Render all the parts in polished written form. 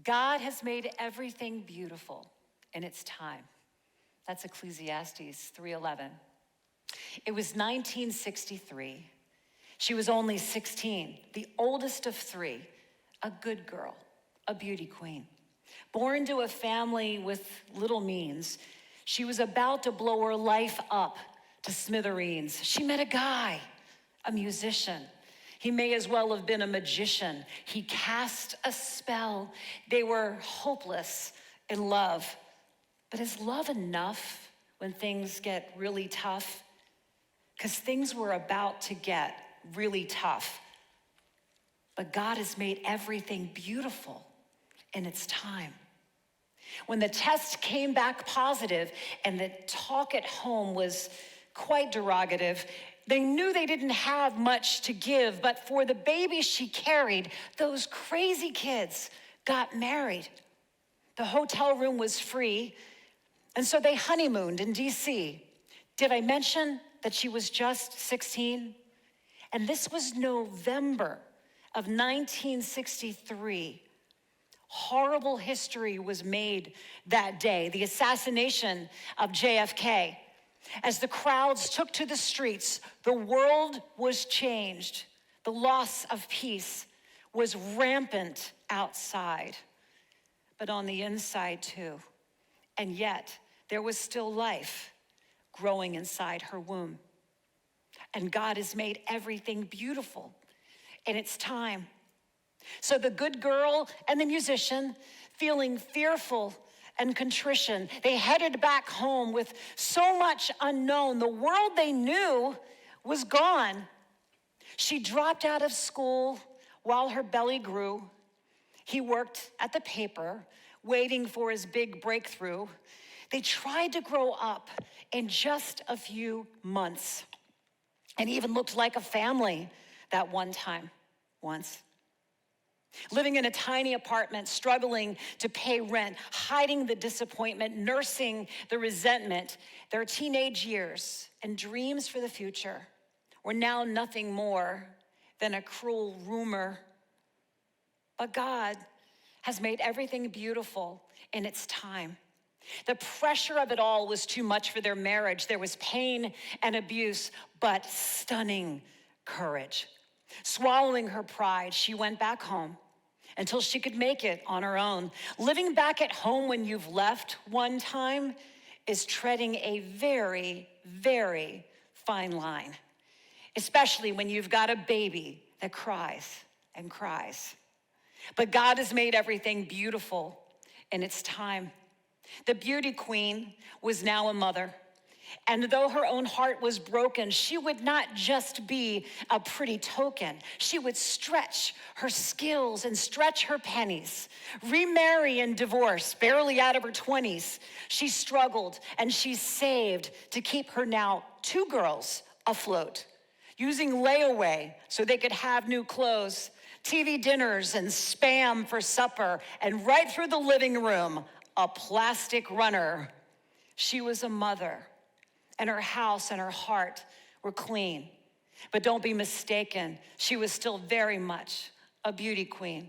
God has made everything beautiful in its time. That's Ecclesiastes 3:11. It was 1963. She was only 16, the oldest of three, a good girl, a beauty queen. Born to a family with little means, she was about to blow her life up to smithereens. She met a guy, a musician. He may as well have been a magician. He cast a spell. They were hopeless in love. But is love enough when things get really tough? Because things were about to get really tough. But God has made everything beautiful in its time. When the test came back positive and the talk at home was quite derogative, they knew they didn't have much to give, but for the baby she carried, those crazy kids got married. The hotel room was free, and so they honeymooned in DC. Did I mention that she was just 16? And this was November of 1963. Horrible history was made that day, the assassination of JFK. As the crowds took to the streets, the world was changed. The loss of peace was rampant outside, but on the inside too. And yet, there was still life growing inside her womb. And God has made everything beautiful in its time. So the good girl and the musician, feeling fearful and contrition, they headed back home with so much unknown. The world they knew was gone. She dropped out of school while her belly grew. He worked at the paper, waiting for his big breakthrough. They tried to grow up in just a few months and even looked like a family that one time, once. Living in a tiny apartment, struggling to pay rent, hiding the disappointment, nursing the resentment, their teenage years and dreams for the future were now nothing more than a cruel rumor. But God has made everything beautiful in its time. The pressure of it all was too much for their marriage. There was pain and abuse, but stunning courage. Swallowing her pride, she went back home until she could make it on her own. Living back at home when you've left one time is treading a very, very fine line, especially when you've got a baby that cries and cries. But God has made everything beautiful in its time. The beauty queen was now a mother. And though her own heart was broken, she would not just be a pretty token. She would stretch her skills and stretch her pennies, remarry and divorce, barely out of her 20s. She struggled and she saved to keep her now two girls afloat, using layaway so they could have new clothes, TV dinners and Spam for supper, and right through the living room, a plastic runner. She was a mother. And her house and her heart were clean. But don't be mistaken, she was still very much a beauty queen.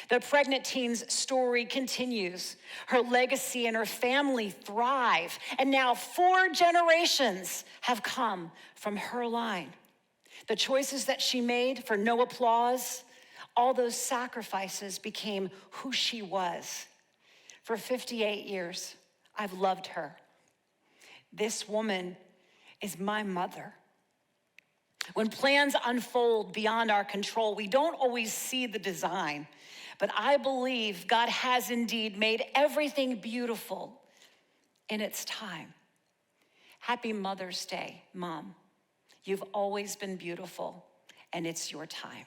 The pregnant teen's story continues. Her legacy and her family thrive. And now 4 generations have come from her line. The choices that she made for no applause, all those sacrifices became who she was. For 58 years, I've loved her. This woman is my mother. When plans unfold beyond our control, we don't always see the design, but I believe God has indeed made everything beautiful in its time. Happy Mother's Day, Mom. You've always been beautiful, and it's your time.